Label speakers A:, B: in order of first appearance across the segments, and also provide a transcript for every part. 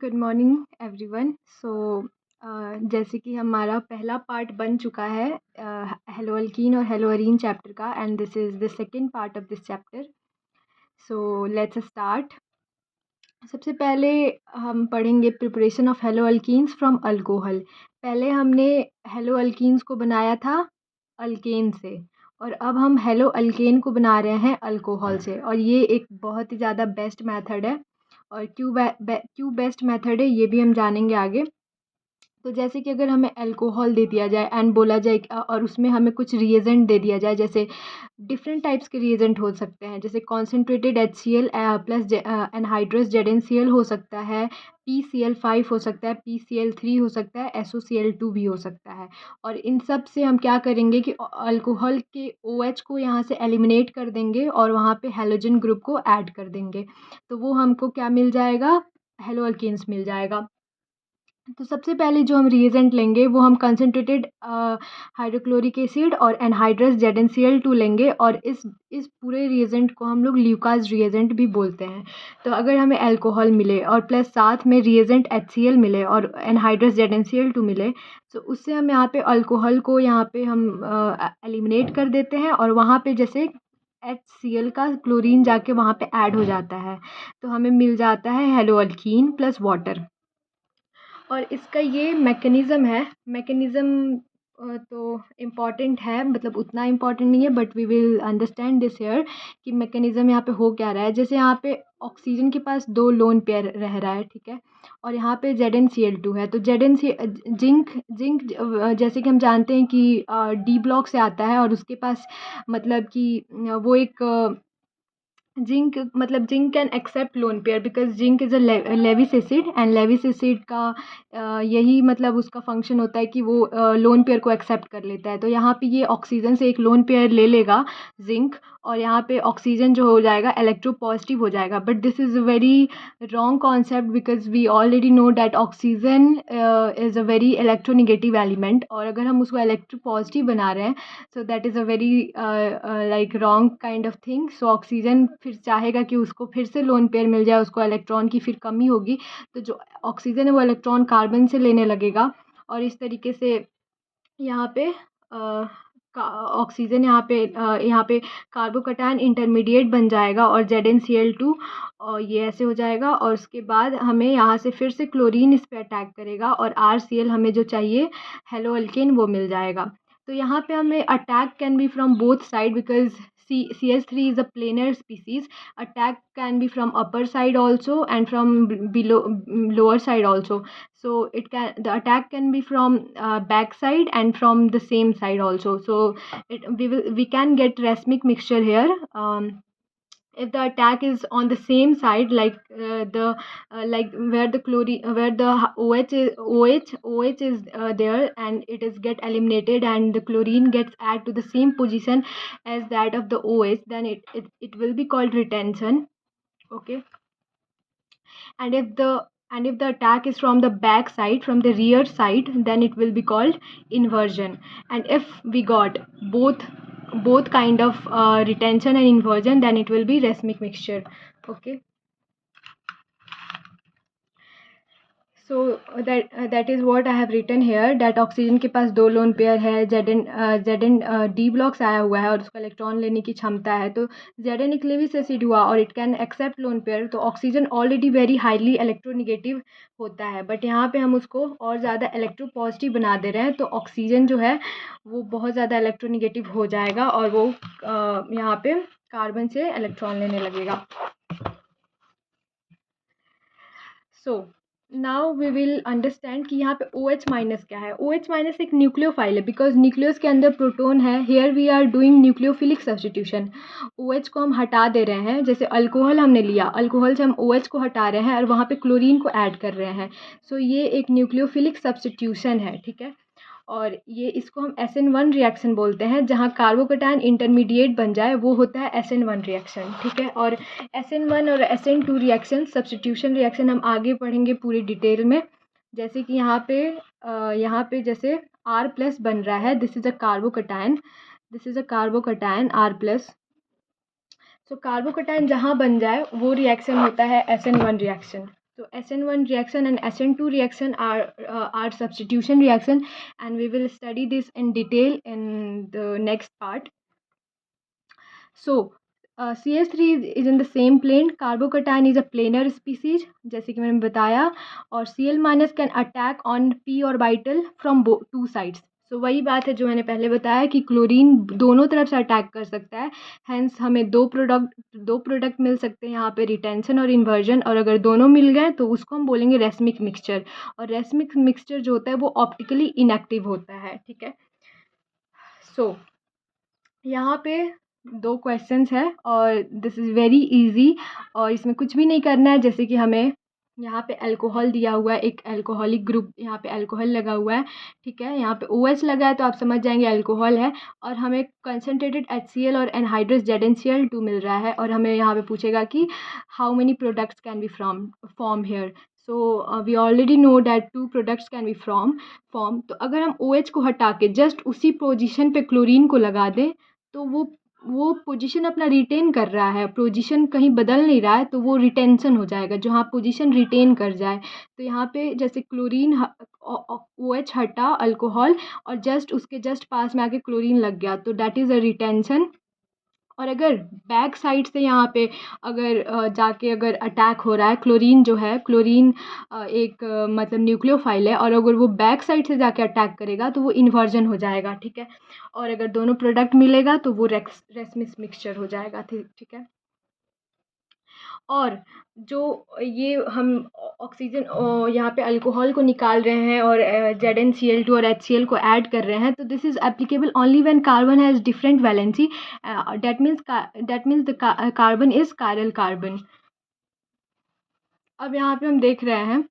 A: Good morning everyone. सो जैसे कि हमारा पहला पार्ट बन चुका है हेलोअल्कीन और हेलोअरीन चैप्टर का, and this is the second part of this chapter. So let's start. सबसे पहले हम पढ़ेंगे प्रिपरेशन ऑफ हेलोअल्कीन्स फ्रॉम अल्कोहल। पहले हमने हेलोअल्कीन्स को बनाया था अल्केन से, और अब हम हेलोअल्केन को बना रहे हैं अल्कोहल से, और ये एक बहुत ही ज़्यादा बेस्ट मेथड है। और क्यों बेस्ट मेथड है ये भी हम जानेंगे आगे। तो जैसे कि अगर हमें अल्कोहल दे दिया जाए एंड बोला जाए और उसमें हमें कुछ रिएजेंट दे दिया जाए, जैसे डिफरेंट टाइप्स के रिएजेंट हो सकते हैं, जैसे concentrated HCl plus anhydrous ZnCl हो सकता है, PCl5 हो सकता है, PCl3 हो सकता है, SOCl2 भी हो सकता है। और इन सब से हम क्या करेंगे कि अल्कोहल के OH को यहाँ से एलिमिनेट कर देंगे और वहाँ पे हैलोजन ग्रुप को ऐड कर देंगे, तो वो हमको क्या मिल जाएगा, हेलोअल्केन्स मिल जाएगा। तो सबसे पहले जो हम रिएजेंट लेंगे वो हम कंसनट्रेटेड हाइड्रोक्लोरिक एसिड और एनहाइड्रस ZnCl2 लेंगे, और इस पूरे रिएजेंट को हम लोग ल्यूकास रिएजेंट भी बोलते हैं। तो अगर हमें अल्कोहल मिले और प्लस साथ में रिएजेंट HCl मिले और एनहाइड्रस ZnCl2 मिले, तो उससे हम यहाँ पे अल्कोहल को यहाँ पे हम एलिमिनेट कर देते हैं, और वहाँ पे जैसे HCl का क्लोरीन जाके वहाँ पे ऐड हो जाता है, तो हमें मिल जाता है हेलोअल्कीन प्लस वाटर। और इसका ये मैकेनिज़्म है, मैकेनिज़्म तो इम्पॉर्टेंट है, मतलब उतना इम्पॉर्टेंट नहीं है, but we will understand this here कि मैकेनिज़्म यहाँ पे हो क्या रहा है। जैसे यहाँ पे ऑक्सीजन के पास 2 लोन पेयर रह रहा है, ठीक है, और यहाँ पे ZnCl2 है। तो जिंक जैसे कि हम जानते हैं कि D ब्लॉक से आता है, और उसके पास मतलब कि वो एक zinc can accept lone pair because zinc is a Lewis acid, and Lewis acid का यही मतलब उसका फंक्शन होता है कि वो लोन पेयर को एक्सेप्ट कर लेता है। तो यहाँ पे ये ऑक्सीजन से एक लोन पेयर ले लेगा जिंक, और यहाँ पे ऑक्सीजन जो हो जाएगा इलेक्ट्रो पॉजिटिव हो जाएगा। But this is a very wrong concept because we already know that oxygen is a very electronegative element, और अगर हम उसको इलेक्ट्रो पॉजिटिव बना रहे हैं, so that is a very like wrong kind of thing. So oxygen फिर चाहेगा कि उसको फिर से लोन पेयर मिल जाए, उसको इलेक्ट्रॉन की फिर कमी होगी, तो जो ऑक्सीजन है वो इलेक्ट्रॉन कार्बन से लेने लगेगा, और इस तरीके से यहाँ पे ऑक्सीजन यहाँ पे कार्बोकैटायन इंटरमीडिएट बन जाएगा, और ZnCl2 और ये ऐसे हो जाएगा। और उसके बाद हमें यहाँ से फिर से क्लोरीन इस पर अटैक करेगा, और RCl हमें जो चाहिए हेलोअल्केन वो मिल जाएगा। तो यहाँ पे हमें attack can be from both side because CH3 is a planar species. Attack can be from upper side also and from below lower side also. So the attack can be from back side and from the same side also. So we can get racemic mixture here. If the attack is on the same side, like like where the chlorine where the OH is there, and it is get eliminated and the chlorine gets add to the same position as that of the OH, then it will be called retention. Okay. And if the attack is from the back side, from the rear side, then it will be called inversion. And if we got both kind of retention and inversion, then it will be racemic mixture. Okay. So that is what I have written here, that oxygen के पास 2 lone pair है, Zn D blocks आया हुआ है और उसका electron लेने की क्षमता है। तो Zn एक लेविस एसिड हुआ और it can accept lone pair, तो oxygen already very highly electronegative होता है, बट यहाँ पे हम उसको और ज़्यादा इलेक्ट्रो पॉजिटिव बना दे रहे हैं, तो ऑक्सीजन जो है वो बहुत ज़्यादा इलेक्ट्रोनिगेटिव हो जाएगा, और वो यहाँ पे कार्बन से इलेक्ट्रॉन लेने लगेगा। So now we will understand कि यहाँ पे OH माइनस क्या है। OH माइनस एक न्यूक्लियोफाइल है बिकॉज न्यूक्लियस के अंदर प्रोटोन है। Here we are doing nucleophilic substitution. OH को हम हटा दे रहे हैं, जैसे अल्कोहल हमने लिया, अल्कोहल से हम OH को हटा रहे हैं और वहाँ पे क्लोरीन को ऐड कर रहे हैं। सो ये एक न्यूक्लियोफिलिक सब्स्टिट्यूशन है, ठीक है। और ये इसको हम SN1 रिएक्शन बोलते हैं, जहाँ कार्बोकैटायन इंटरमीडिएट बन जाए वो होता है SN1 रिएक्शन, ठीक है। और SN1 और SN2 रिएक्शन सब्स्टिट्यूशन रिएक्शन हम आगे पढ़ेंगे पूरी डिटेल में। जैसे कि यहाँ पे जैसे R प्लस बन रहा है, this is a carbocation, R plus. So carbocation जहाँ बन जाए वो रिएक्शन होता है SN1 reaction. So SN1 reaction and SN2 reaction are substitution reaction, and we will study this in detail in the next part. So CH3 is in the same plane. Carbocation is a planar species, जैसे कि मैंने बताया, और Cl minus can attack on p orbital from two sides. सो वही बात है जो मैंने पहले बताया कि क्लोरीन दोनों तरफ से अटैक कर सकता है, हैंस हमें दो प्रोडक्ट मिल सकते हैं यहाँ पे, रिटेंशन और इन्वर्जन, और अगर दोनों मिल गए तो उसको हम बोलेंगे रेसमिक मिक्सचर, और रेसमिक मिक्सचर जो होता है वो ऑप्टिकली इनएक्टिव होता है, ठीक है। सो यहाँ पे 2 क्वेश्चंस है और दिस इज़ वेरी इजी, और इसमें कुछ भी नहीं करना है। जैसे कि हमें यहाँ पे अल्कोहल दिया हुआ है, एक अल्कोहलिक ग्रुप, यहाँ पे अल्कोहल लगा हुआ है, ठीक है, यहाँ पे OH लगा है तो आप समझ जाएंगे अल्कोहल है, और हमें कंसनट्रेटेड HCl और एनहाइड्रस ZnCl2 मिल रहा है, और हमें यहाँ पे पूछेगा कि how many products can be form here. So we already know that 2 products can be form. तो अगर हम OH को हटा के जस्ट उसी पोजिशन पे क्लोरीन को लगा दें तो वो पोजीशन अपना रिटेन कर रहा है, पोजीशन कहीं बदल नहीं रहा है, तो वो रिटेंशन हो जाएगा, जहाँ पोजीशन रिटेन कर जाए। तो यहाँ पे जैसे क्लोरीन OH हटा अल्कोहल और जस्ट उसके जस्ट पास में आके क्लोरीन लग गया, तो दैट इज़ अ रिटेंशन। और अगर बैक साइड से यहाँ पे अगर जाके अगर अटैक हो रहा है, क्लोरीन जो है, क्लोरीन एक मतलब न्यूक्लियोफाइल है, और अगर वो बैक साइड से जाके अटैक करेगा तो वो इन्वर्जन हो जाएगा, ठीक है। और अगर दोनों प्रोडक्ट मिलेगा तो वो रेसमिक मिक्सचर हो जाएगा, ठीक है। और जो ये हम ऑक्सीजन यहाँ पे अल्कोहल को निकाल रहे हैं और ZnCl2 और HCl को ऐड कर रहे हैं, तो this is applicable only when carbon has different valency, that means the carbon is chiral carbon. अब यहाँ पे हम देख रहे हैं,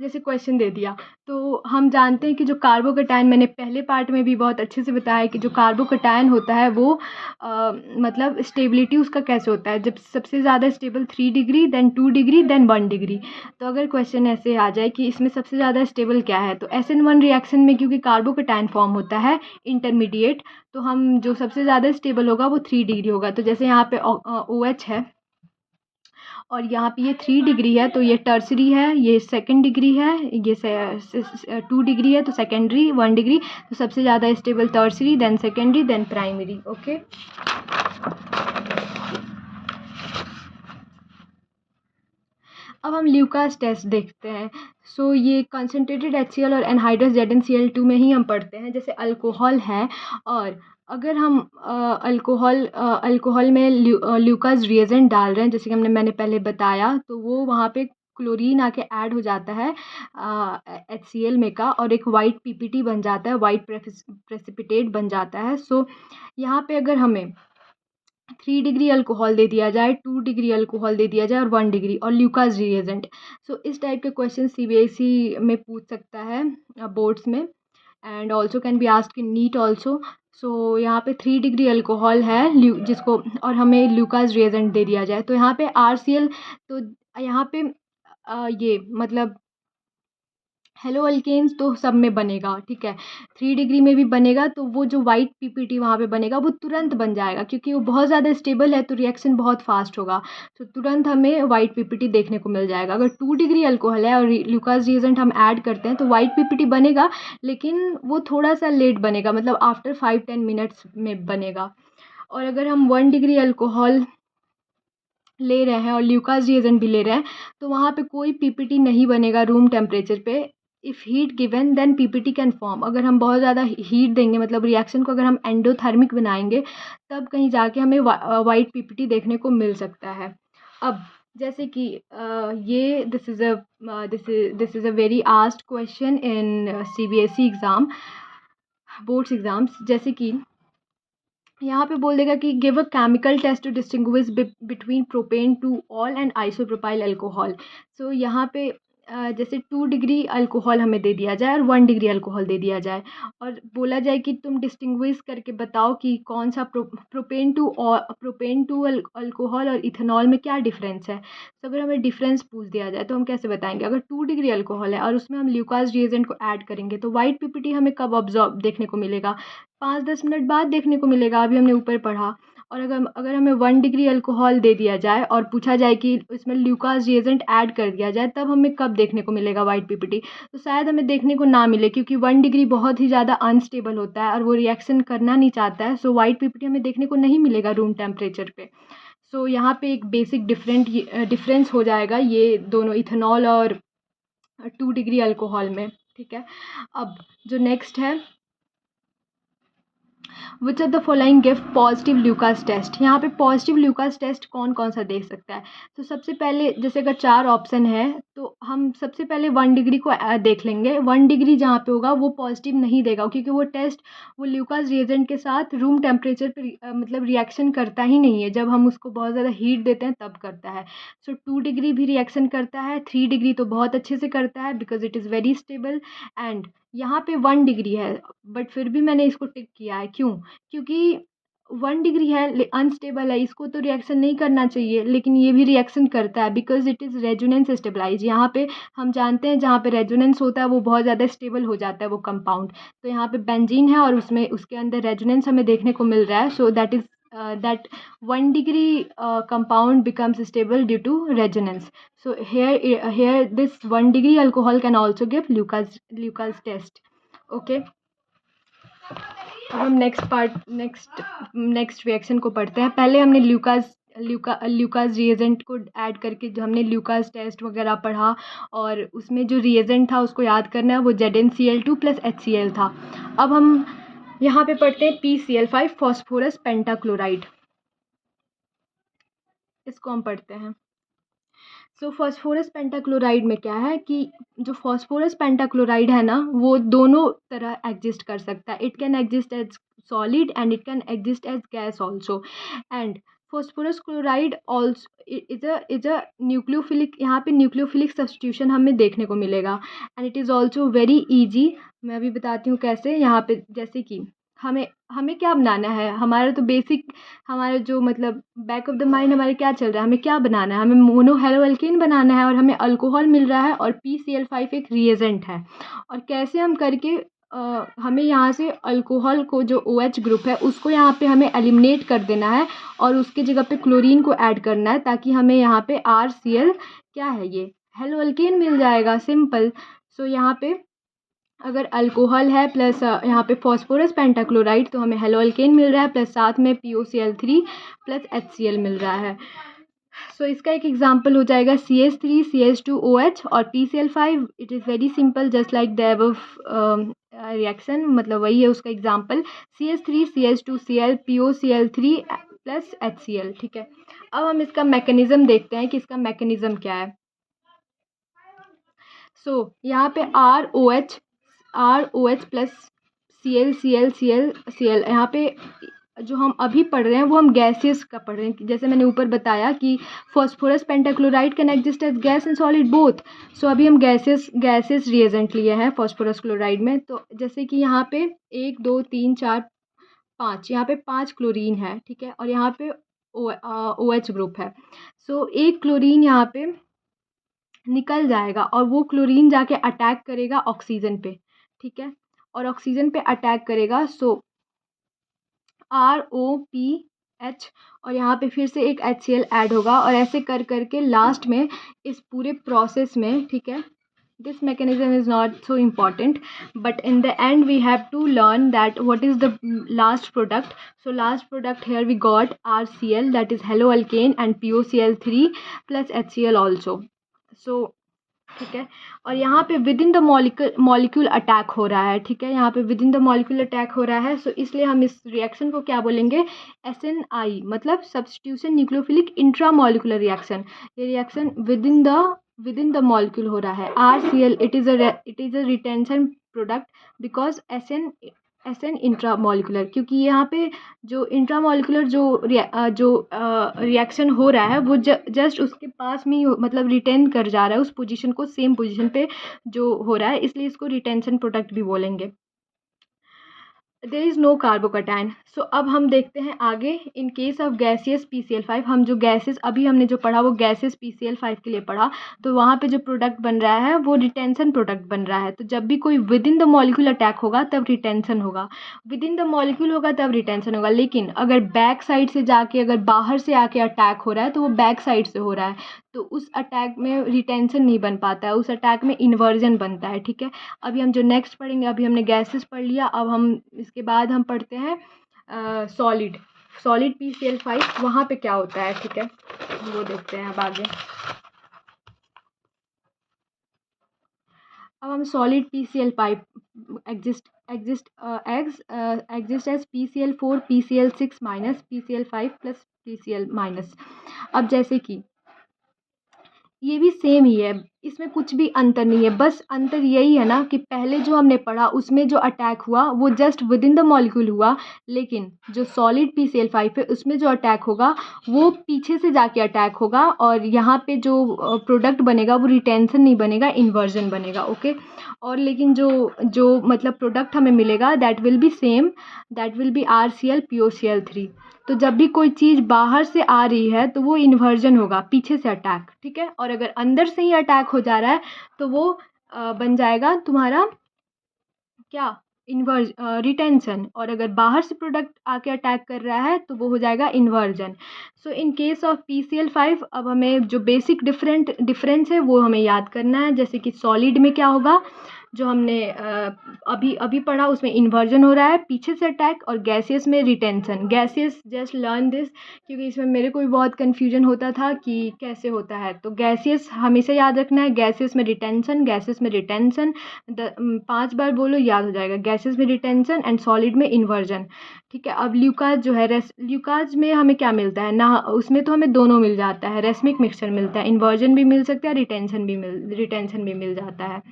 A: जैसे क्वेश्चन दे दिया, तो हम जानते हैं कि जो कार्बोकैटायन, मैंने पहले पार्ट में भी बहुत अच्छे से बताया कि जो कार्बोकैटायन होता है वो मतलब स्टेबिलिटी उसका कैसे होता है, जब सबसे ज़्यादा stable 3 degree, then 2 degree, then 1 degree. तो अगर क्वेश्चन ऐसे आ जाए कि इसमें सबसे ज़्यादा स्टेबल क्या है, तो SN1 रिएक्शन में क्योंकि कार्बोकैटायन फॉर्म होता है इंटरमीडिएट, तो हम जो सबसे ज़्यादा स्टेबल होगा वो 3 डिग्री होगा। तो जैसे यहाँ पे OH है और यहाँ पे ये 3 डिग्री है, तो ये टर्सरी है, ये सेकंड डिग्री है, ये 2 डिग्री है तो सेकेंडरी, 1 डिग्री, तो सबसे ज़्यादा stable tertiary, then secondary, then primary, okay. अब हम ल्यूकास टेस्ट देखते हैं। सो ये कंसनट्रेटेड HCl और एनहाइड्रस ZnCl2 में ही हम पढ़ते हैं। जैसे अल्कोहल है, और अगर हम अल्कोहल में ल्यूकास रिएजेंट डाल रहे हैं, जैसे कि मैंने पहले बताया, तो वो वहाँ पे क्लोरीन आके ऐड हो जाता है HCl में का, और एक वाइट PPT बन जाता है, वाइट प्रेसिपिटेट बन जाता है। सो यहाँ पे अगर हमें 3 डिग्री अल्कोहल दे दिया जाए, 2 डिग्री अल्कोहल दे दिया जाए और 1 डिग्री और ल्यूकास रिएजेंट, सो इस टाइप के क्वेश्चन CBSE में पूछ सकता है बोर्ड्स में, and also can be asked in NEET also. So यहाँ पे 3 डिग्री अल्कोहल है जिसको, और हमें ल्यूकास रिएजेंट दे दिया जाए, तो यहाँ पे RCl, तो यहाँ पे ये मतलब हेलो अल्केन्स तो सब में बनेगा, ठीक है, 3 डिग्री में भी बनेगा, तो वो जो वाइट PPT वहाँ पे बनेगा वो तुरंत बन जाएगा, क्योंकि वो बहुत ज़्यादा स्टेबल है तो रिएक्शन बहुत फास्ट होगा, तो तुरंत हमें वाइट PPT देखने को मिल जाएगा। अगर 2 डिग्री अल्कोहल है और ल्यूकास रिएजेंट हम ऐड करते हैं तो वाइट PPT बनेगा, लेकिन वो थोड़ा सा लेट बनेगा, मतलब आफ्टर 5-10 मिनट्स में बनेगा। और अगर हम 1 डिग्री अल्कोहल ले रहे हैं और ल्यूकास रिएजेंट भी ले रहे हैं, तो वहाँ पे कोई PPT नहीं बनेगा रूम टेम्परेचर पे। If heat given then PPT can form, अगर हम बहुत ज़्यादा हीट देंगे, मतलब रिएक्शन को अगर हम एंडोथर्मिक बनाएंगे, तब कहीं जाके हमें वाइट PPT देखने को मिल सकता है। अब जैसे कि ये this is a very asked question in CBSE exam, boards exams, जैसे कि यहाँ पे बोल देगा कि give a chemical test to distinguish between propane two ol and isopropyl alcohol. So यहाँ पे जैसे 2 डिग्री अल्कोहल हमें दे दिया जाए और 1 डिग्री अल्कोहल दे दिया जाए, और बोला जाए कि तुम डिस्टिंग्विश करके बताओ कि कौन सा प्रोपेन टू अल्कोहल और इथेनॉल में क्या डिफरेंस है। तो अगर हमें डिफरेंस पूछ दिया जाए तो हम कैसे बताएंगे। अगर 2 डिग्री अल्कोहल है और उसमें हम ल्यूकास रिएजेंट को ऐड करेंगे, तो वाइट PPT हमें कब ऑब्जॉर्व देखने को मिलेगा, 5-10 मिनट बाद देखने को मिलेगा, अभी हमने ऊपर पढ़ा। और अगर हमें 1 डिग्री अल्कोहल दे दिया जाए और पूछा जाए कि इसमें ल्यूकास रिएजेंट ऐड कर दिया जाए, तब हमें कब देखने को मिलेगा वाइट पीपीटी? तो शायद हमें देखने को ना मिले, क्योंकि 1 डिग्री बहुत ही ज़्यादा अनस्टेबल होता है और वो रिएक्शन करना नहीं चाहता है। सो वाइट पीपीटी हमें देखने को नहीं मिलेगा रूम टेम्परेचर पे। सो यहाँ पे एक बेसिक डिफरेंस हो जाएगा ये दोनों इथेनॉल और 2 डिग्री अल्कोहल में, ठीक है। अब जो नेक्स्ट है, which of the following give positive Lucas test? यहाँ पे पॉजिटिव ल्यूकास टेस्ट कौन कौन सा दे सकता है? तो सबसे पहले, जैसे अगर 4 ऑप्शन है तो हम सबसे पहले 1 डिग्री को देख लेंगे। 1 डिग्री जहाँ पे होगा वो पॉजिटिव नहीं देगा, क्योंकि वो टेस्ट वो ल्यूकास रिएजेंट के साथ रूम टेम्परेचर पे मतलब रिएक्शन करता ही नहीं है। जब हम उसको बहुत ज़्यादा हीट देते हैं तब करता है। सो 2 डिग्री भी रिएक्शन करता है, 3 डिग्री तो बहुत अच्छे से करता है because it is very stable. And यहाँ पे 1 डिग्री है, बट फिर भी मैंने इसको टिक किया है। क्यों? क्योंकि 1 डिग्री है, अनस्टेबल है, इसको तो रिएक्शन नहीं करना चाहिए, लेकिन ये भी रिएक्शन करता है because it is resonance stabilize. यहाँ पे हम जानते हैं जहाँ पे रेजोनेंस होता है वो बहुत ज़्यादा स्टेबल हो जाता है वो कंपाउंड। तो यहाँ पे बेंजीन है और उसमें उसके अंदर रेजोनेंस हमें देखने को मिल रहा है। सो that is that 1 degree compound becomes stable due to resonance. So here this 1 degree alcohol can also give Lucas test. Okay. अब हम नेक्स्ट रिएक्शन को पढ़ते हैं। पहले हमने ल्यूकास रिएजेंट को ऐड करके जो हमने ल्यूकास टेस्ट वगैरह पढ़ा, और उसमें जो रिएजेंट था उसको याद करना है, वो ZnCl2 + HCl था। अब हम यहाँ पे पढ़ते हैं PCl5 फॉस्फोरस पेंटाक्लोराइड, इसको हम पढ़ते हैं। सो फॉस्फोरस पेंटाक्लोराइड में क्या है कि जो फॉस्फोरस पेंटाक्लोराइड है ना, वो दोनों तरह एग्जिस्ट कर सकता है। It can exist as solid and it can exist as gas also. And phosphorus chloride also is a nucleophilic, यहाँ पे न्यूक्लियोफिलिक सब्स्टिट्यूशन हमें देखने को मिलेगा। And it is also very easy. मैं अभी बताती हूँ कैसे। यहाँ पे जैसे कि हमें क्या बनाना है, हमारा तो बेसिक, हमारा जो मतलब बैक ऑफ द माइंड हमारे क्या चल रहा है, हमें क्या बनाना है, हमें मोनो हेलोअल्केन बनाना है और हमें अल्कोहल मिल रहा है और PCl5 एक रिएजेंट है। और कैसे हम करके हमें यहाँ से अल्कोहल को जो OH ग्रुप है उसको यहाँ पे हमें एलिमिनेट कर देना है और उसके जगह पे क्लोरीन को ऐड करना है, ताकि हमें यहाँ पे RCl क्या है, ये हेलोअल्केन मिल जाएगा। सिंपल। सो यहाँ पे अगर अल्कोहल है प्लस यहाँ पे फॉस्फोरस पेंटाक्लोराइड, तो हमें हेलोअल्केन मिल रहा है प्लस साथ में POCl3 + HCl मिल रहा है। सो इसका एक एग्जांपल हो जाएगा CH3 CH2OH और PCl5। It is very simple, just like the above reaction, मतलब वही है उसका example. CH3 CH2Cl POCl3 + HCl, ठीक है। अब हम इसका मैकेनिज्म देखते हैं कि इसका मैकेनिज्म क्या है। सो यहाँ पे ROH प्लस Cl यहाँ पे जो हम अभी पढ़ रहे हैं वो हम गैसेस का पढ़ रहे हैं। जैसे मैंने ऊपर बताया कि phosphorus pentachloride can exist as gas and solid both. So अभी हम गैसेस रिएजेंट लिए हैं फॉस्फोरस क्लोराइड में। तो जैसे कि यहाँ पे 1 2 3 4 5, यहाँ पे 5 क्लोरीन है, ठीक है, और यहाँ पे OH ग्रुप है। सो एक क्लोरीन यहाँ पे निकल जाएगा और वो क्लोरीन जाके अटैक करेगा ऑक्सीजन पे, ठीक है, और ऑक्सीजन पे अटैक करेगा। सो ROPH और यहाँ पे फिर से एक HCl ऐड होगा और ऐसे कर करके लास्ट में इस पूरे प्रोसेस में, ठीक है, this mechanism is not so important, but in the end we have to learn that what is the last product. So last product here we got RCl, that is haloalkane, and POCl3 + HCl also. So ठीक है, और यहाँ पे with in the molecule attack हो रहा है, ठीक है, यहाँ पे with in the molecule attack हो रहा है। सो इसलिए हम इस रिएक्शन को क्या बोलेंगे, SNI, मतलब सब्स्टिट्यूशन न्यूक्लियोफिलिक इंट्रामॉलिक्यूलर रिएक्शन। ये reaction with in the molecule हो रहा है। RCl it is a retention product because SN intramolecular, क्योंकि यहाँ पे जो इंट्रामॉलिक्यूलर जो रिएक्शन हो रहा है वो जस्ट उसके पास में ही मतलब रिटेन कर जा रहा है उस पोजीशन को, सेम पोजीशन पे जो हो रहा है, इसलिए इसको रिटेंशन प्रोडक्ट भी बोलेंगे। There is no carbocation. So अब हम देखते हैं आगे। In case of gaseous PCl5, हम जो गैसेस अभी हमने जो पढ़ा वो गैसेस PCl5 के लिए पढ़ा, तो वहाँ पे जो प्रोडक्ट बन रहा है वो रिटेंशन प्रोडक्ट बन रहा है। तो जब भी कोई with in the molecule attack होगा तब रिटेंशन होगा, विद इन द मॉलिक्यूल होगा तब रिटेंशन होगा। लेकिन अगर बैक साइड से जाके, अगर बाहर से आके अटैक हो रहा है तो वो बैक साइड से हो रहा है, तो उस अटैक में रिटेंशन नहीं बन पाता है, उस अटैक में इन्वर्जन बनता है। ठीक है, अभी हम जो नेक्स्ट पढ़ेंगे, अभी हमने गैसेस पढ़ लिया, अब हम इसके बाद हम पढ़ते हैं सॉलिड। सॉलिड PCl5 वहाँ पे क्या होता है, ठीक है, वो देखते हैं अब आगे। अब हम solid PCl5 exist as PCl4 PCl6 minus PCl5 plus PCl minus. अब जैसे कि ये भी सेम ही है, इसमें कुछ भी अंतर नहीं है, बस अंतर यही है ना कि पहले जो हमने पढ़ा उसमें जो अटैक हुआ वो just with in the molecule हुआ, लेकिन जो सॉलिड PCl5 है उसमें जो अटैक होगा वो पीछे से जाके अटैक होगा, और यहाँ पे जो प्रोडक्ट बनेगा वो रिटेंशन नहीं बनेगा, इन्वर्जन बनेगा। ओके, और लेकिन जो जो मतलब प्रोडक्ट हमें मिलेगा that will be same, that will be RCl POCl3। तो जब भी कोई चीज़ बाहर से आ रही है तो वो इन्वर्जन होगा, पीछे से अटैक। ठीक है, और अगर अंदर से ही अटैक हो जा रहा है तो वो बन जाएगा तुम्हारा क्या, रिटेंशन। और अगर बाहर से प्रोडक्ट आके अटैक कर रहा है तो वो हो जाएगा inversion. So in case of PCl5 अब हमें जो बेसिक डिफरेंस है वो हमें याद करना है। जैसे कि सॉलिड में क्या होगा, जो हमने अभी अभी पढ़ा उसमें इन्वर्जन हो रहा है, पीछे से अटैक, और गैसियस में retention. Gaseous just learn this, क्योंकि इसमें मेरे को भी बहुत कन्फ्यूजन होता था कि कैसे होता है। तो गैसियस हमेशा याद रखना है, गैसियस में रिटेंशन, गैसियस में रिटेंशन, 5 बार बोलो याद हो जाएगा, गैसेस में रिटेंशन एंड सॉलिड में इन्वर्जन। ठीक है, अब ल्यूकाज जो है, ल्यूकाज में हमें क्या मिलता है ना, उसमें तो हमें दोनों मिल जाता है, रेसमिक मिक्सचर मिलता है, इन्वर्जन भी मिल सकता है, रिटेंशन भी मिल जाता है।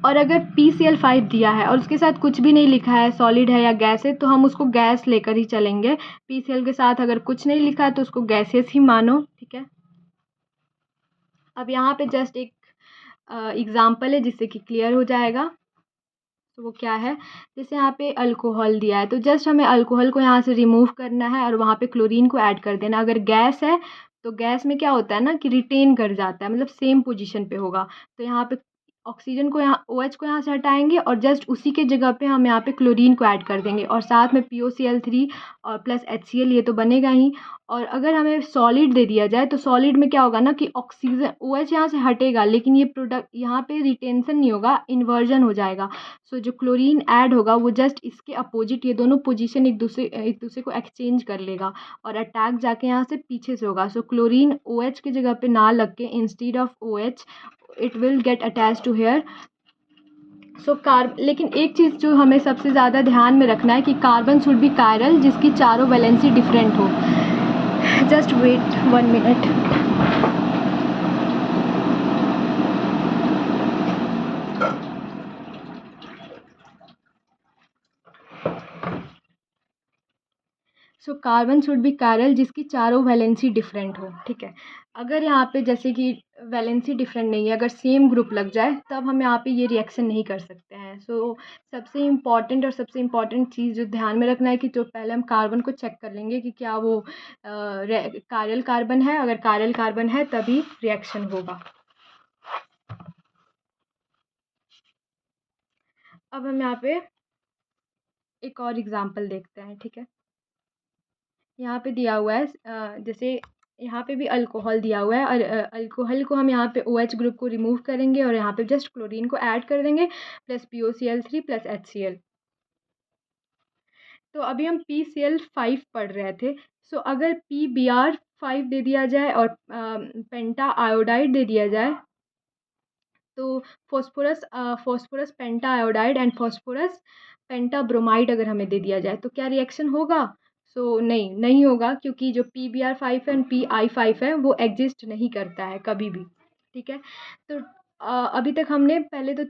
A: और अगर PCl5 दिया है और उसके साथ कुछ भी नहीं लिखा है, सॉलिड है या गैस है, तो हम उसको गैस लेकर ही चलेंगे। PCl के साथ अगर कुछ नहीं लिखा है तो उसको गैसेस ही मानो। ठीक है, अब यहाँ पे जस्ट एक एग्जाम्पल है जिससे कि क्लियर हो जाएगा। तो वो क्या है, जैसे यहाँ पे अल्कोहल दिया है तो जस्ट हमें अल्कोहल को यहाँ से रिमूव करना है और वहाँ पे क्लोरीन को ऐड कर देना। अगर गैस है तो गैस में क्या होता है ना कि रिटेन कर जाता है, मतलब सेम पोजीशन पे होगा। तो यहाँ पे ऑक्सीजन को, यहाँ OH को यहाँ से हटाएंगे और जस्ट उसी के जगह पे हम यहाँ पे क्लोरीन को ऐड कर देंगे, और साथ में POCl3 और प्लस HCl, ये तो बनेगा ही। और अगर हमें सॉलिड दे दिया जाए तो सॉलिड में क्या होगा ना कि ऑक्सीजन, OH यहाँ से हटेगा लेकिन ये प्रोडक्ट यहाँ पे रिटेंशन नहीं होगा, इन्वर्जन हो जाएगा। सो जो क्लोरीन ऐड होगा वो जस्ट इसके अपोजिट, ये दोनों पोजीशन एक दूसरे को एक्सचेंज कर लेगा और अटैक जाके यहाँ से पीछे से होगा। सो क्लोरीन OH की जगह पे ना लग के instead of OH it will get attach to here. So लेकिन एक चीज़ जो हमें सबसे ज़्यादा ध्यान में रखना है कि कार्बन शुड बी कायरल जिसकी चारों वैलेंसी डिफरेंट हो। Just wait 1 minute. So carbon should be chiral जिसकी चारों वैलेंसी डिफरेंट हो। ठीक है, अगर यहाँ पे जैसे कि वैलेंसी डिफरेंट नहीं है, अगर सेम ग्रुप लग जाए तब हम यहाँ पे ये रिएक्शन नहीं कर सकते हैं। सो सबसे इम्पॉर्टेंट चीज़ जो ध्यान में रखना है कि जो पहले हम कार्बन को चेक कर लेंगे कि क्या वो कायरल कार्बन है, अगर कायरल कार्बन है तभी रिएक्शन होगा। अब हम यहाँ पे एक और एग्जाम्पल देखते हैं। ठीक है, यहाँ पे दिया हुआ है जैसे यहाँ पे भी अल्कोहल दिया हुआ है, और अल्कोहल को हम यहाँ पे OH ग्रुप को रिमूव करेंगे और यहाँ पे जस्ट क्लोरीन को ऐड कर देंगे प्लस POCl3 प्लस HCl। तो अभी हम PCl5 पढ़ रहे थे। सो अगर PBr5 दे दिया जाए और पेंटा आयोडाइड दे दिया जाए तो phosphorus penta iodide and phosphorus penta bromide अगर हमें दे दिया जाए तो क्या रिएक्शन होगा? सो नहीं होगा, क्योंकि जो PBr5 एंड PI5 है वो एग्जिस्ट नहीं करता है कभी भी। ठीक है, तो अभी तक हमने पहले तो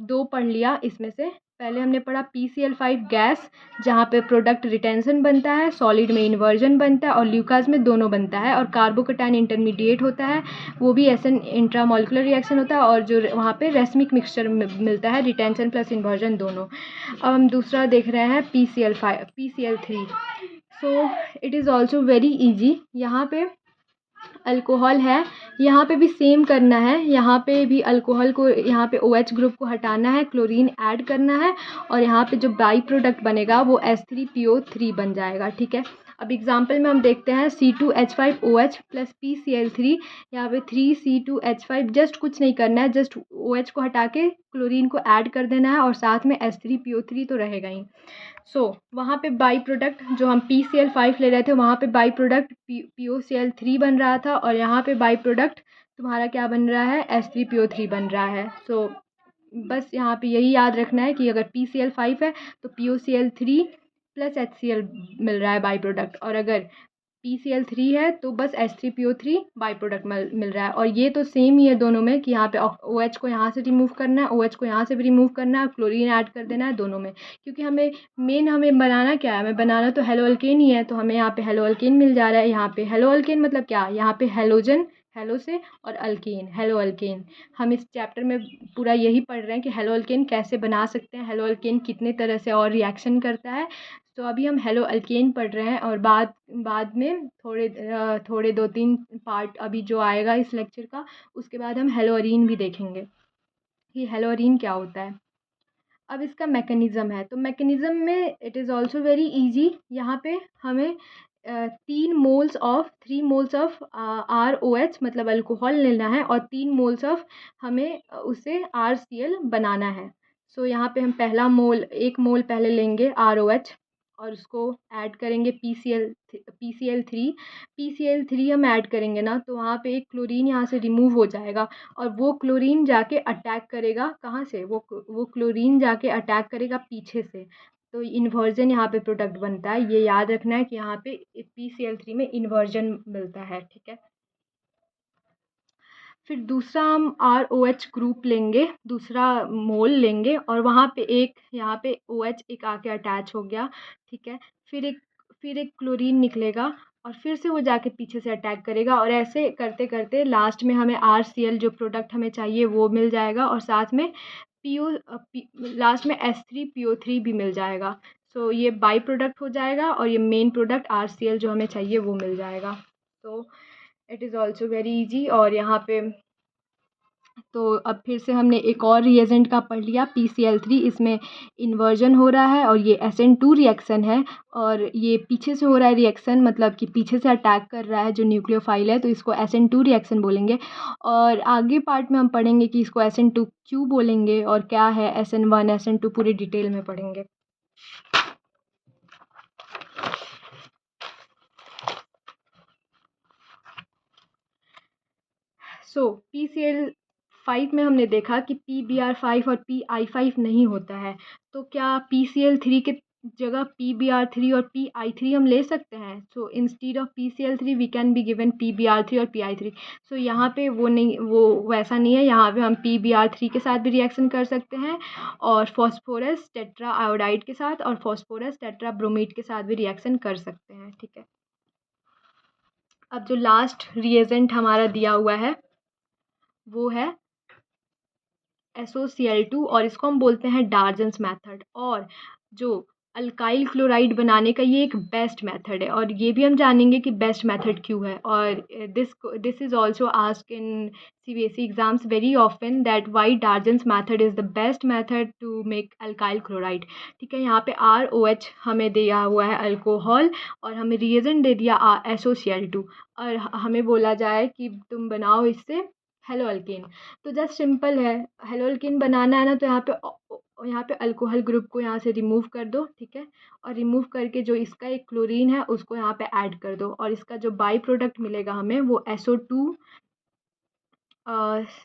A: 2 पढ़ लिया इसमें से, पहले हमने पढ़ा PCl5 गैस, जहाँ पे प्रोडक्ट रिटेंशन बनता है, सॉलिड में इन्वर्जन बनता है और ल्यूकास में दोनों बनता है, और कार्बोकैटायन इंटरमीडिएट होता है, वो भी SN इंट्रामोलिकुलर रिएक्शन होता है, और जो वहाँ पे रेसमिक मिक्सचर मिलता है, रिटेंशन प्लस इन्वर्जन दोनों। अब हम दूसरा देख रहे हैं PCl3। So it is also very easy. यहाँ पे अल्कोहल है, यहाँ पे भी सेम करना है, यहाँ पे भी अल्कोहल को, यहाँ पे OH ग्रुप को हटाना है, क्लोरीन ऐड करना है, और यहाँ पे जो बाई प्रोडक्ट बनेगा वो H3PO3 बन जाएगा। ठीक है, अब एग्जांपल में हम देखते हैं C2H5OH प्लस PCl3, यहाँ पे 3C2H5, जस्ट कुछ नहीं करना है, जस्ट OH को हटा के क्लोरीन को ऐड कर देना है और साथ में H3PO3 तो रहेगा ही। वहाँ पे बाई प्रोडक्ट जो हम PCl5 ले रहे थे, वहाँ पे बाई प्रोडक्ट POCl3 बन रहा था, और यहाँ पे बाई प्रोडक्ट तुम्हारा क्या बन रहा है, H3PO3 बन रहा है। बस यहाँ पे यही याद रखना है कि अगर PCl5 है तो POCl3 प्लस HCl मिल रहा है बाई प्रोडक्ट, और अगर PCl3 है तो बस H3PO3 बाई प्रोडक्ट मिल रहा है। और ये तो सेम ही है दोनों में कि यहाँ पे OH को यहाँ से रिमूव करना है, OH को यहाँ से भी रिमूव करना है, क्लोरीन ऐड कर देना है दोनों में, क्योंकि हमें बनाना क्या है, हमें बनाना तो हेलो अल्केन ही है, तो हमें यहाँ पे हेलो अल्केन मिल जा रहा है। यहाँ पे हेलो अल्केन मतलब क्या, यहाँ पे हेलोजन, हेलो से, और अल्केन, हेलो अल्केन। हम इस चैप्टर में पूरा यही पढ़ रहे हैं कि हेलो अल्केन कैसे बना सकते हैं, हेलो अल्केन कितने तरह से और रिएक्शन करता है। तो अभी हम हेलो अल्केन पढ़ रहे हैं, और बाद में थोड़े 2-3 पार्ट अभी जो आएगा इस लेक्चर का, उसके बाद हम हेलोअरीन भी देखेंगे कि हेलोअरीन क्या होता है। अब इसका मैकेनिज़्म है, तो मैकेनिज़्म में it is also very easy. यहाँ पे हमें 3 मोल्स ऑफ ROH मतलब अल्कोहल लेना है, और 3 मोल्स ऑफ हमें उससे RCl बनाना है। यहाँ पे हम पहला मोल, 1 मोल पहले लेंगे ROH, और उसको ऐड करेंगे PCl3 हम ऐड करेंगे ना, तो वहाँ पे एक क्लोरीन यहाँ से रिमूव हो जाएगा, और वो क्लोरीन जाके अटैक करेगा कहाँ से, वो क्लोरीन जाके अटैक करेगा पीछे से, तो इन्वर्जन यहाँ पे प्रोडक्ट बनता है। ये याद रखना है कि यहाँ पे PCl3 में इन्वर्जन मिलता है। ठीक है, फिर दूसरा हम ROH ग्रुप लेंगे, दूसरा मोल लेंगे, और वहाँ पे यहाँ पे OH एक आके अटैच हो गया। ठीक है, फिर एक क्लोरीन निकलेगा, और फिर से वो जाके पीछे से अटैक करेगा, और ऐसे करते करते लास्ट में हमें RCl जो प्रोडक्ट हमें चाहिए वो मिल जाएगा, और साथ में लास्ट में H3PO3 भी मिल जाएगा। ये बाई प्रोडक्ट हो जाएगा, और ये मेन प्रोडक्ट RCl जो हमें चाहिए वो मिल जाएगा। It is also very easy. और यहाँ पे तो अब फिर से हमने एक और रिएजेंट का पढ़ लिया PCl3, इसमें इन्वर्जन हो रहा है, और ये SN2 रिएक्शन है, और ये पीछे से हो रहा है रिएक्शन, मतलब कि पीछे से अटैक कर रहा है जो न्यूक्लियोफाइल है, तो इसको SN2 रिएक्शन बोलेंगे। और आगे पार्ट में हम पढ़ेंगे कि इसको SN2 क्यों बोलेंगे, और क्या है SN1 SN2, पूरे डिटेल में पढ़ेंगे। PCl5 में हमने देखा कि PBr5 और PI5 नहीं होता है, तो क्या PCl3 के जगह PBr3 और PI3 हम ले सकते हैं? Instead of PCl3 we can be given PBr3 और PI3। यहाँ पे वो वैसा नहीं है, यहाँ पे हम PBr3 के साथ भी रिएक्शन कर सकते हैं, और फॉस्फोरस टेट्रा आयोडाइड के साथ और फॉस्फोरस टेट्रा ब्रोमीड के साथ भी रिएक्शन कर सकते हैं। ठीक है, अब जो लास्ट रिएजेंट हमारा दिया हुआ है वो है SOCl2, और इसको हम बोलते हैं डार्जन्स मेथड, और जो अल्काइल क्लोराइड बनाने का ये एक बेस्ट मेथड है, और ये भी हम जानेंगे कि बेस्ट मेथड क्यों है। और this is also asked in CBSE exams very often that why Darzens method is the best method to make alkyl chloride. ठीक है, यहाँ पे ROH हमें दिया हुआ है अल्कोहल, और हमें रिएजेंट दे दिया SOCl2, और हमें बोला जाए कि तुम बनाओ इससे हेलो अल्केन। तो जस्ट सिंपल है, हेलो अल्केन बनाना है ना, तो यहाँ पे अल्कोहल ग्रुप को यहाँ से रिमूव कर दो। ठीक है, और रिमूव करके जो इसका एक क्लोरीन है उसको यहाँ पे ऐड कर दो, और इसका जो बाई प्रोडक्ट मिलेगा हमें वो SO2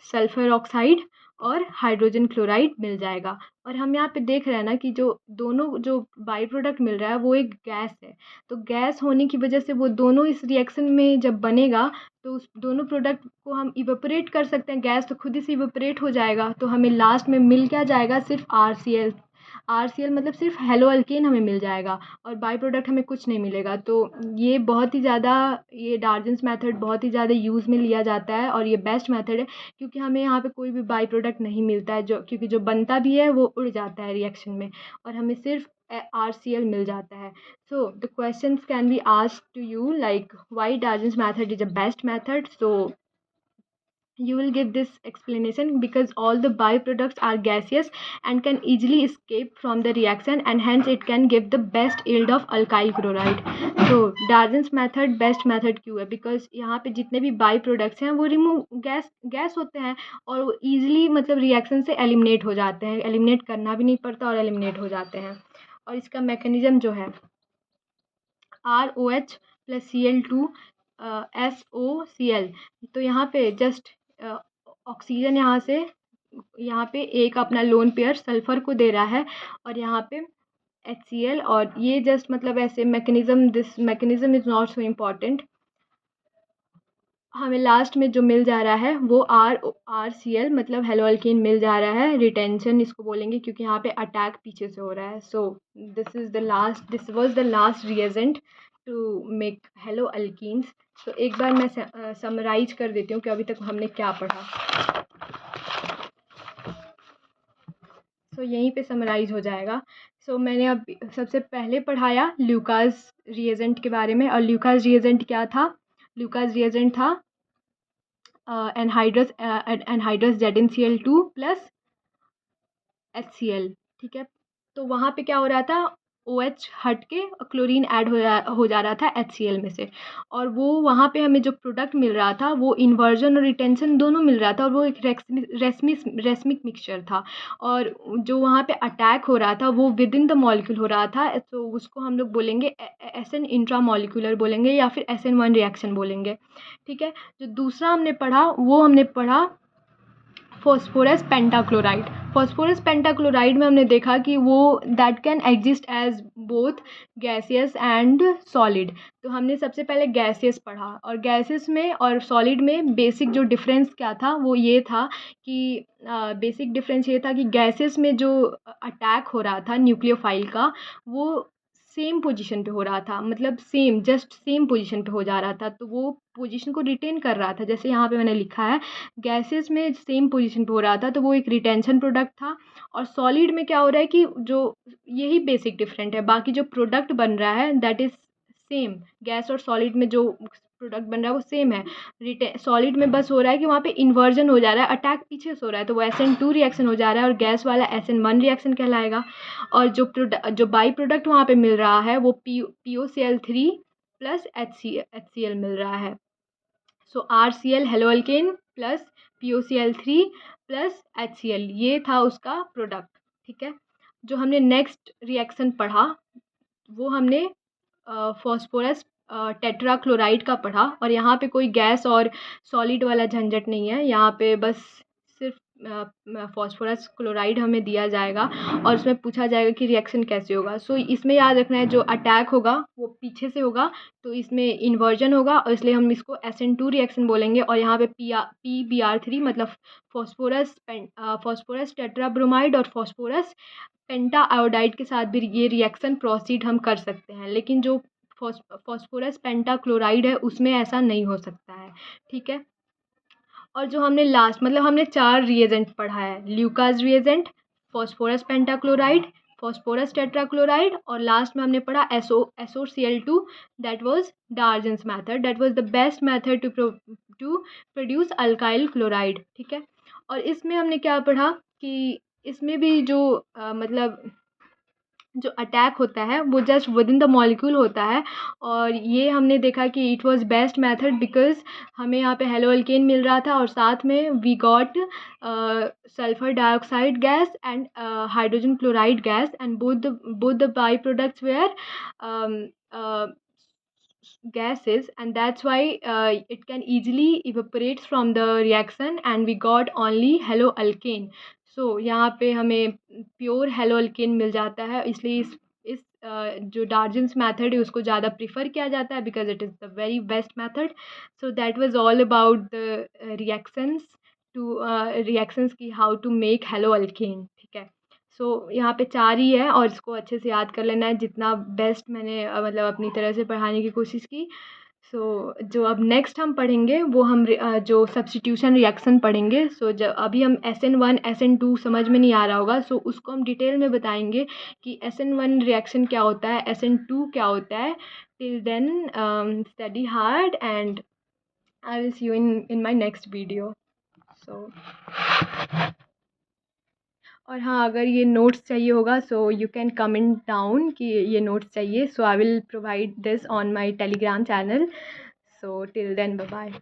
A: सल्फर ऑक्साइड और हाइड्रोजन क्लोराइड मिल जाएगा। और हम यहाँ पे देख रहे हैं ना कि जो बाई प्रोडक्ट मिल रहा है वो एक गैस है, तो गैस होने की वजह से वो दोनों इस रिएक्शन में जब बनेगा तो उस दोनों प्रोडक्ट को हम इवेपोरेट कर सकते हैं, गैस तो खुद ही से इवेपोरेट हो जाएगा, तो हमें लास्ट में मिल क्या जाएगा, सिर्फ RCl मतलब सिर्फ हेलो अल्केन हमें मिल जाएगा और बाई प्रोडक्ट हमें कुछ नहीं मिलेगा। तो ये बहुत ही ज़्यादा, ये डार्जन्स मेथड बहुत ही ज़्यादा यूज़ में लिया जाता है और ये बेस्ट मेथड है, क्योंकि हमें यहाँ पे कोई भी बाई प्रोडक्ट नहीं मिलता है, जो क्योंकि जो बनता भी है वो उड़ जाता है रिएक्शन में और हमें सिर्फ RCl मिल जाता है। So the questions can be asked to you like why Darjan's method is a best method. So you will give this explanation because all the byproducts are gaseous and can easily escape from the reaction, and hence it can give the best yield of alkyl chloride. So Darjan's method best method क्यों है? Because यहाँ पे जितने भी by products हैं वो remove gas होते हैं और वो ईजिली मतलब रिएक्शन से एलिमिनेट हो जाते हैं, एलिमिनेट करना भी नहीं पड़ता और एलिमिनेट हो जाते हैं। और इसका मैकेनिज्म जो है ROH + Cl2 SOCl, तो यहाँ पे जस्ट ऑक्सीजन यहाँ पे एक अपना लोन पेयर सल्फर को दे रहा है और यहाँ पे HCl, और ये जस्ट मतलब ऐसे mechanism, this mechanism is not so important. हमें लास्ट में जो मिल जा रहा है वो RCl मतलब हेलो अल्कीन मिल जा रहा है, रिटेंशन इसको बोलेंगे क्योंकि यहाँ पे अटैक पीछे से हो रहा है। So this was the last reagent to make halo alkenes. तो एक बार मैं समराइज कर देती हूँ कि अभी तक हमने क्या पढ़ा। सो यहीं पे समराइज हो जाएगा। सो मैंने अब सबसे पहले पढ़ाया ल्यूकास रिएजेंट के बारे में, और ल्यूकास रिएजेंट क्या था? ल्यूकास रिएजेंट था एनहाइड्रस ZnCl2 + HCl, ठीक है। तो वहाँ पे क्या हो रहा था, OH हट के क्लोरीन ऐड हो जा रहा था HCl में से, और वो वहाँ पे हमें जो प्रोडक्ट मिल रहा था वो इन्वर्जन और रिटेंशन दोनों मिल रहा था, और वो एक रेसमिक मिक्सचर था, और जो वहाँ पे अटैक हो रहा था वो विद इन द मॉलिक्यूल हो रहा था। तो उसको हम लोग बोलेंगे SN इंट्रामॉलिक्यूलर बोलेंगे या फिर SN1 रिएक्शन बोलेंगे, ठीक है। जो दूसरा हमने पढ़ा फॉस्फोरस पेंटाक्लोराइड। फॉस्फोरस पेंटाक्लोराइड में हमने देखा कि वो that can exist as both gaseous and solid. तो हमने सबसे पहले गैसियस पढ़ा, और गैसियस में और सॉलिड में बेसिक जो डिफरेंस क्या था वो ये था कि बेसिक डिफरेंस ये था कि गैसेस में जो अटैक हो रहा था न्यूक्लियोफाइल का वो सेम पोजीशन पे हो रहा था, मतलब सेम पोजीशन पे हो जा रहा था, तो वो पोजीशन को रिटेन कर रहा था। जैसे यहाँ पे मैंने लिखा है गैसेस में सेम पोजीशन पे हो रहा था, तो वो एक रिटेंशन प्रोडक्ट था। और सॉलिड में क्या हो रहा है कि जो यही बेसिक डिफरेंट है, बाकी जो प्रोडक्ट बन रहा है दैट इज़ सेम। गैस और सॉलिड में जो प्रोडक्ट बन रहा है वो सेम है। सॉलिड में बस हो रहा है कि वहाँ पे इन्वर्जन हो जा रहा है, अटैक पीछे से हो रहा है, तो वो SN2 रिएक्शन हो जा रहा है और गैस वाला SN1 रिएक्शन कहलाएगा। और जो बाई प्रोडक्ट वहाँ पे मिल रहा है वो POCl3 + HCl मिल रहा है। सो RCl hello alkane plus POCl3 + HCl, ये था उसका प्रोडक्ट, ठीक है। जो हमने नेक्स्ट रिएक्शन पढ़ा वो हमने फॉस्फोरस टेट्राक्लोराइड का पढ़ा, और यहाँ पे कोई गैस और सॉलिड वाला झंझट नहीं है, यहाँ पे बस सिर्फ फॉस्फोरस क्लोराइड हमें दिया जाएगा और उसमें पूछा जाएगा कि रिएक्शन कैसे होगा। सो इसमें याद रखना है जो अटैक होगा वो पीछे से होगा, तो इसमें इन्वर्जन होगा और इसलिए हम इसको SN2 रिएक्शन बोलेंगे। और यहाँ पे PBr3 मतलब फॉस्फोरस टेट्राब्रोमाइड और फॉस्फोरस पेंटा आयोडाइड के साथ भी ये रिएक्शन प्रोसीड हम कर सकते हैं, लेकिन जो फॉस्फोरस पेंटाक्लोराइड है उसमें ऐसा नहीं हो सकता है, ठीक है। और जो हमने लास्ट मतलब हमने 4 रिएजेंट पढ़ा है, Lucas reagent, phosphorus pentachloride, phosphorus tetrachloride, और लास्ट में हमने पढ़ा SOCl2, that was Darzens method, that was the best method to produce alkyl chloride, ठीक है। और इसमें हमने क्या पढ़ा कि इसमें भी जो मतलब जो अटैक होता है वो just with in the molecule होता है, और ये हमने देखा कि it was best method because हमें यहाँ पे हेलो अल्केन मिल रहा था और साथ में we got sulphur dioxide gas and hydrogen chloride gas, and both the byproducts were gases, and that's why it can easily evaporate from the reaction and we got only halo alkane. So यहाँ पे हमें pure hello alkane मिल जाता है, इसलिए इस जो डार्जन्स method है उसको ज़्यादा प्रीफर किया जाता है because it is the very best method. So that was all about the reactions की how to make haloalkane, ठीक है। सो यहाँ पे 4 ही है और इसको अच्छे से याद कर लेना है, जितना बेस्ट मैंने मतलब अपनी तरह से पढ़ाने की कोशिश की। सो जो अब नेक्स्ट हम पढ़ेंगे वो हम जो सब्स्टिट्यूशन रिएक्शन पढ़ेंगे। सो जब अभी हम SN1 SN2 समझ में नहीं आ रहा होगा, सो उसको हम डिटेल में बताएंगे कि SN1 रिएक्शन क्या होता है, SN2 क्या होता है। Till then study hard and I will see you in my next video. So और हाँ, अगर ये नोट्स चाहिए होगा so you can comment down कि ये नोट्स चाहिए, so I will provide this on my Telegram channel. So till then bye bye.